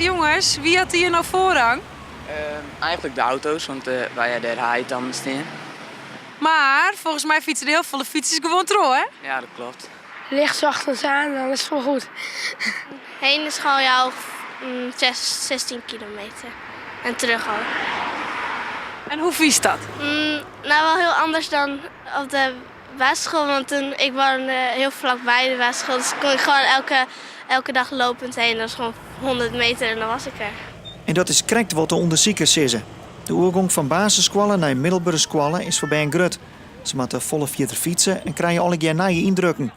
jongens, wie had hier nou voorrang? Eigenlijk de auto's, want wij hadden er haait dan staan. Maar volgens mij fietsen er heel veel fietsers gewoon trouw, hè? Ja, dat klopt. Licht ochtends aan, dan is het wel goed. Heen is gewoon jou 16 kilometer. En terug al. En hoe vies dat? Nou, wel heel anders dan op de basisschool. Want toen, ik woonde heel vlakbij de basisschool. Dus kon ik gewoon elke dag lopend heen. Dat was gewoon 100 meter en dan was ik er. En dat is correct wat de onderzoekers zeggen. De oorgang van basisscholen naar middelbare scholen is voorbij een grut. Ze moeten volle vierter fietsen en krijgen alle keer nieuwe indrukken.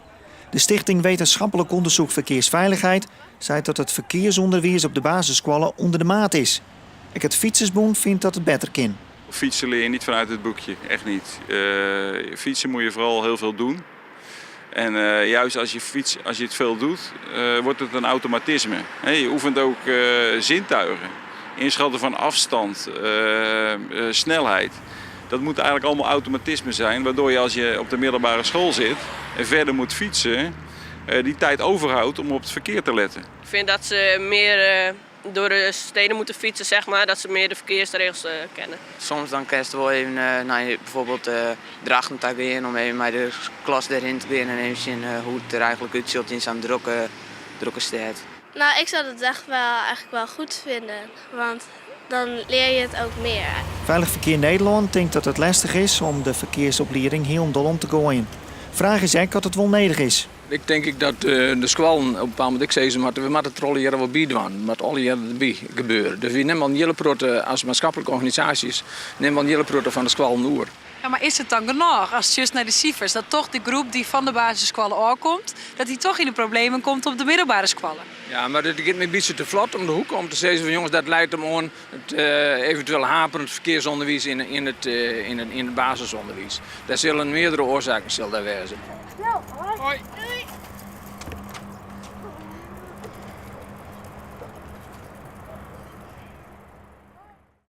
De Stichting Wetenschappelijk Onderzoek Verkeersveiligheid zei dat het verkeersonderwijs op de basisscholen onder de maat is. Ik het Fietsersbond vindt dat het beter kan. Fietsen leer je niet vanuit het boekje, echt niet. Fietsen moet je vooral heel veel doen. En juist als je het veel doet, wordt het een automatisme. Je oefent ook zintuigen, inschatten van afstand, snelheid. Dat moet eigenlijk allemaal automatisme zijn, waardoor je als je op de middelbare school zit en verder moet fietsen, die tijd overhoudt om op het verkeer te letten. Ik vind dat ze meer door de steden moeten fietsen, zeg maar, dat ze meer de verkeersregels kennen. Soms dan kerst wel even bijvoorbeeld de Drachtentag in om even met de klas erin te gaan en even zien hoe het er eigenlijk uitziet in zo'n drukke stad. Nou, ik zou het echt eigenlijk wel goed vinden. Want dan leer je het ook meer. Veilig Verkeer Nederland denkt dat het lastig is om de verkeersopleiding heel om te gooien. Vraag is echt of het wel nodig is. Ik denk dat de scholen op een bepaald moment zeggen ze we moeten het rollen hier wel bij doen, met alle jaren erbij gebeuren. Dus we nemen een hele grote, als maatschappelijke organisaties, nemen een hele grote van de scholen over. Ja, maar is het dan genoeg als het juist naar de cijfers dat toch de groep die van de basisscholen aankomt, dat die toch in de problemen komt op de middelbare scholen? Ja, maar het gaat me een beetje te vlot om de hoek om te zeggen van jongens, dat leidt hem aan het eventueel haperend verkeersonderwijs in het basisonderwijs. Daar zullen meerdere oorzaken wezen. Hoi.